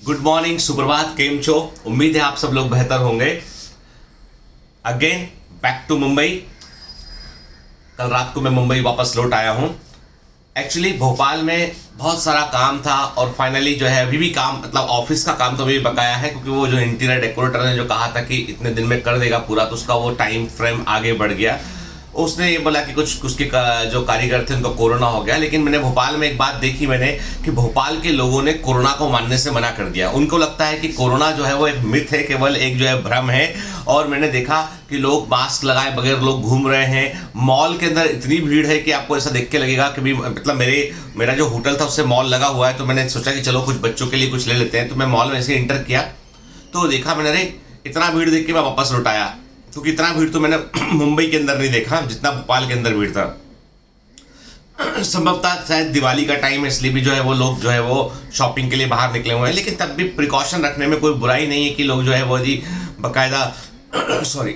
Good morning, सुप्रभात, केम छो। उम्मीद है आप सब लोग बेहतर होंगे। Again back to Mumbai. कल रात को मैं मुंबई वापस लौट आया हूँ। एक्चुअली भोपाल में बहुत सारा काम था और फाइनली जो है अभी भी काम, मतलब ऑफिस का काम तो अभी बकाया है, क्योंकि वो जो इंटीरियर डेकोरेटर ने जो कहा था कि इतने दिन में कर देगा पूरा, तो उसका वो टाइम फ्रेम आगे बढ़ गया। उसने ये बोला कि कुछ उसके जो कारीगर थे उनको कोरोना हो गया। लेकिन मैंने भोपाल में एक बात देखी मैंने कि भोपाल के लोगों ने कोरोना को मानने से मना कर दिया। उनको लगता है कि कोरोना जो है वो एक मिथ है, केवल एक जो है भ्रम है। और मैंने देखा कि लोग मास्क लगाए बगैर लोग घूम रहे हैं। मॉल के अंदर इतनी भीड़ है कि आपको ऐसा देख के लगेगा कि भी, मतलब मेरा जो होटल था उससे मॉल लगा हुआ है, तो मैंने सोचा कि चलो कुछ बच्चों के लिए कुछ ले लेते हैं। तो मैं मॉल में ऐसे इंटर किया तो देखा मैंने, अरे इतना भीड़ देख के मैं वापस लौट आया, क्योंकि इतना भीड़ तो मैंने मुंबई के अंदर नहीं देखा जितना भोपाल के अंदर भीड़ था। संभवतः शायद दिवाली का टाइम है, इसलिए भी जो है वो लोग जो है वो शॉपिंग के लिए बाहर निकले हुए हैं। लेकिन तब भी प्रिकॉशन रखने में कोई बुराई नहीं है कि लोग जो है वो जी बाकायदा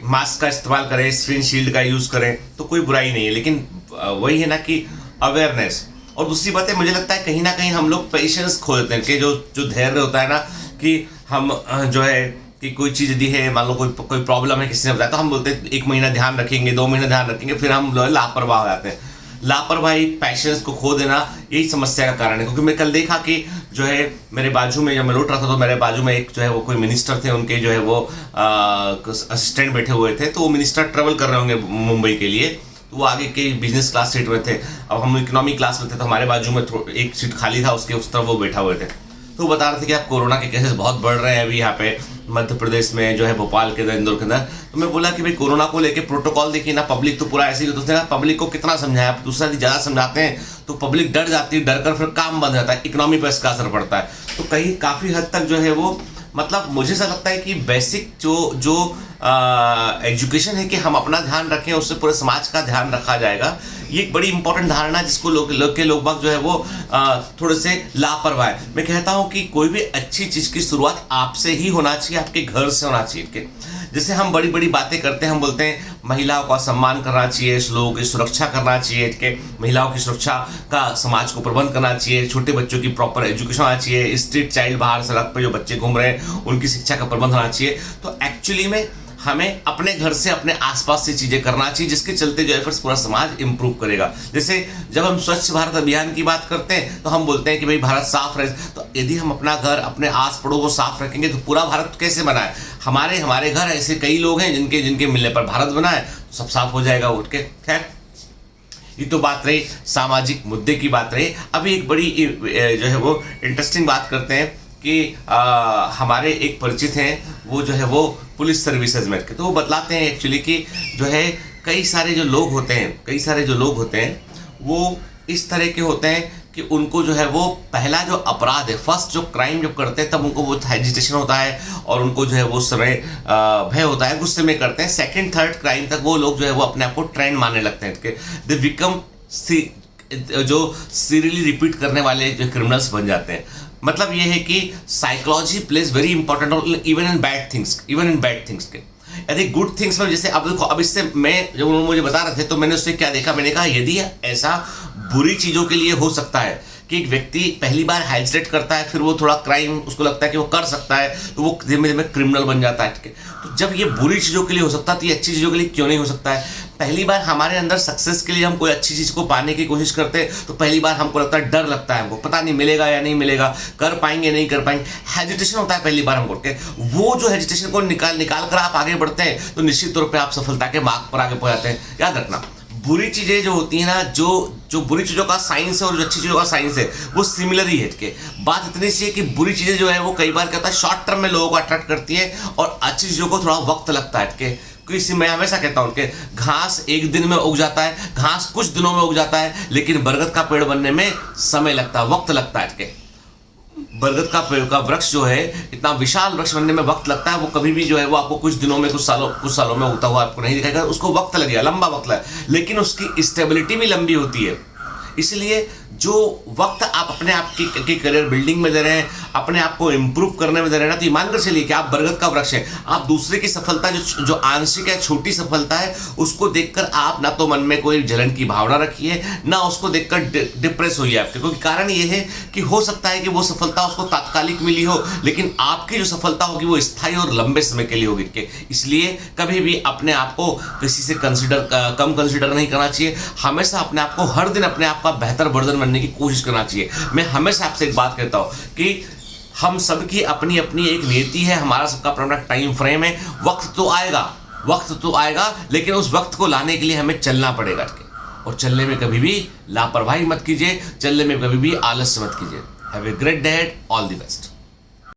मास्क का इस्तेमाल करें, स्क्रीन शील्ड का यूज़ करें, तो कोई बुराई नहीं है। लेकिन वही है ना कि अवेयरनेस। और दूसरी बात है, मुझे लगता है कहीं ना कहीं हम लोग पेशेंस खो देते हैं कि जो धैर्य होता है ना, कि हम जो है कि कोई चीज़ यदि है, मान लो कोई प्रॉब्लम है, किसी ने बताया, तो हम बोलते हैं 1 महीना ध्यान रखेंगे, 2 महीना ध्यान रखेंगे, फिर हम लापरवाह हो जाते हैं। लापरवाही, पैशंस को खो देना, यही समस्या का कारण है। क्योंकि मैं कल देखा कि जो है मेरे बाजू में, जब मैं लौट रहा था तो मेरे बाजू में एक जो है वो कोई मिनिस्टर थे, उनके जो है वो असिस्टेंट बैठे हुए थे। तो वो मिनिस्टर ट्रेवल कर रहे होंगे मुंबई के लिए, तो वो आगे के बिजनेस क्लास सीट में थे। अब हम इकोनॉमी क्लास में थे, तो हमारे बाजू में एक सीट खाली था, उसके उस तरफ वो बैठा हुए थे। तो बता रहे थे कि अब कोरोना के केसेस बहुत बढ़ रहे हैं अभी यहाँ पे मध्य प्रदेश में, जो है भोपाल के अंदर, इंदौर के अंदर। तो मैं बोला कि भाई कोरोना को लेके प्रोटोकॉल देखिए ना, पब्लिक तो पूरा ऐसे ही। तो उसने कहा पब्लिक को कितना समझाया, आप दूसरा ज़्यादा समझाते हैं तो पब्लिक डर जाती है, डर कर फिर काम बंद जाता है, इकोनॉमी पर इसका असर पड़ता है। तो कहीं काफ़ी हद तक जो है वो, मतलब मुझे ऐसा लगता है कि बेसिक जो एजुकेशन है कि हम अपना ध्यान रखें, उससे पूरे समाज का ध्यान रखा जाएगा। ये एक बड़ी इंपॉर्टेंट धारणा है जिसको लोग बाग जो है वो थोड़े से लापरवाह है। मैं कहता हूँ कि कोई भी अच्छी चीज़ की शुरुआत आपसे ही होना चाहिए, आपके घर से होना चाहिए। जैसे हम बड़ी बड़ी बातें करते हैं, हम बोलते हैं महिलाओं का सम्मान करना चाहिए, लोगों की सुरक्षा करना चाहिए, कि महिलाओं की सुरक्षा का समाज को प्रबंध करना चाहिए, छोटे बच्चों की प्रॉपर एजुकेशन होना चाहिए, स्ट्रीट चाइल्ड, बाहर सड़क पे जो बच्चे घूम रहे हैं उनकी शिक्षा का प्रबंध होना चाहिए। तो एक्चुअली में हमें अपने घर से, अपने आसपास से चीज़ें करना चाहिए, जिसके चलते जो है फिर पूरा समाज इंप्रूव करेगा। जैसे जब हम स्वच्छ भारत अभियान की बात करते हैं तो हम बोलते हैं कि भाई भारत साफ रहे। तो यदि हम अपना घर, अपने आस पड़ोस को साफ रखेंगे तो पूरा भारत कैसे बना है? हमारे घर ऐसे कई लोग हैं जिनके मिलने पर भारत बना है, तो सब साफ हो जाएगा उठ के। खैर, ये तो बात रही सामाजिक मुद्दे की बात रही। अभी एक बड़ी जो है वो इंटरेस्टिंग बात करते हैं कि हमारे एक परिचित हैं, वो जो है वो पुलिस सर्विसेज में, तो वो बतलाते हैं एक्चुअली कि जो है कई सारे जो लोग होते हैं वो इस तरह के होते हैं कि उनको जो है वो पहला जो अपराध है, फर्स्ट जो क्राइम जब करते हैं तब उनको वो हेजिटेशन होता है और उनको जो है वो समय भय होता है, गुस्से में करते हैं। सेकंड थर्ड क्राइम तक वो लोग जो है वो अपने आप को ट्रेंड मानने लगते हैं, दे बिकम जो सीरियली रिपीट करने वाले जो क्रिमिनल्स बन जाते हैं। मतलब ये है कि psychology plays very important role even in bad things के। यदि गुड थिंग्स में, जैसे अब देखो, अब इससे मैं जब उन्होंने मुझे बता रहे थे तो मैंने उससे क्या देखा, मैंने कहा यदि ऐसा बुरी चीज़ों के लिए हो सकता है कि एक व्यक्ति पहली बार हेजिटेट करता है, फिर वो थोड़ा क्राइम उसको लगता है कि वो कर सकता है, तो वो धीमे धीमे क्रिमिनल बन जाता है। तो जब ये बुरी चीज़ों के लिए हो सकता है तो ये अच्छी चीज़ों के लिए क्यों नहीं हो सकता है? पहली बार हमारे अंदर सक्सेस के लिए हम कोई अच्छी चीज़ को पाने की कोशिश करते हैं तो पहली बार हमको लगता है, डर लगता है, हमको पता नहीं मिलेगा या नहीं मिलेगा, कर पाएंगे नहीं कर पाएंगे, हेजिटेशन होता है पहली बार हमको के। वो जो हेजिटेशन को निकाल कर आप आगे बढ़ते हैं तो निश्चित तौर पर आप सफलता के मार्ग पर आगे पहुंच जाते हैं। याद रखना, बुरी चीज़ें जो होती हैं ना, जो बुरी चीज़ों का साइंस है और जो अच्छी चीज़ों का साइंस है वो सिमिलर ही है। के बात इतनी सी है कि बुरी चीज़ें जो है वो कई बार क्या होता है, शॉर्ट टर्म में लोगों को अट्रैक्ट करती है और अच्छी चीज़ों को थोड़ा वक्त लगता है। के मैं हमेशा कहता हूँ कि घास एक दिन में उग जाता है, घास कुछ दिनों में उग जाता है, लेकिन बरगद का पेड़ बनने में समय लगता है, वक्त लगता है। बरगद का पेड़ का वृक्ष जो है, इतना विशाल वृक्ष बनने में वक्त लगता है। वो कभी भी जो है वो आपको कुछ दिनों में, कुछ सालों में उगता हुआ आपको नहीं दिखाएगा, उसको वक्त लगेगा, लंबा वक्त लगेगा, लेकिन उसकी स्टेबिलिटी भी लंबी होती है। इसलिए जो वक्त आप अपने आप की करियर बिल्डिंग में दे रहे हैं, अपने आप को इम्प्रूव करने में दे रहे हैं ना, तो ईमान कर चलिए कि आप बरगद का वृक्ष है। आप दूसरे की सफलता जो आंशिक है, छोटी सफलता है, उसको देखकर आप ना तो मन में कोई जलन की भावना रखिए, ना उसको देखकर डिप्रेस होइए आपके, क्योंकि कारण ये है कि हो सकता है कि वो सफलता उसको तात्कालिक मिली हो, लेकिन आपकी जो सफलता होगी वो स्थायी और लंबे समय के लिए होगी। इसलिए कभी भी अपने आप को किसी से कम कंसिडर नहीं करना चाहिए। हमेशा अपने आप को हर दिन अपने आप का बेहतर वर्जन बनने की कोशिश करना चाहिए। मैं हमेशा आपसे एक बात कहता हूं कि हम सबकी अपनी अपनी एक नियति है, हमारा सबका अपना टाइम फ्रेम है। वक्त तो आएगा, लेकिन उस वक्त को लाने के लिए हमें चलना पड़ेगा। और चलने में कभी भी लापरवाही मत कीजिए, चलने में कभी भी आलस्य मत कीजिए। Have a great day, all the best.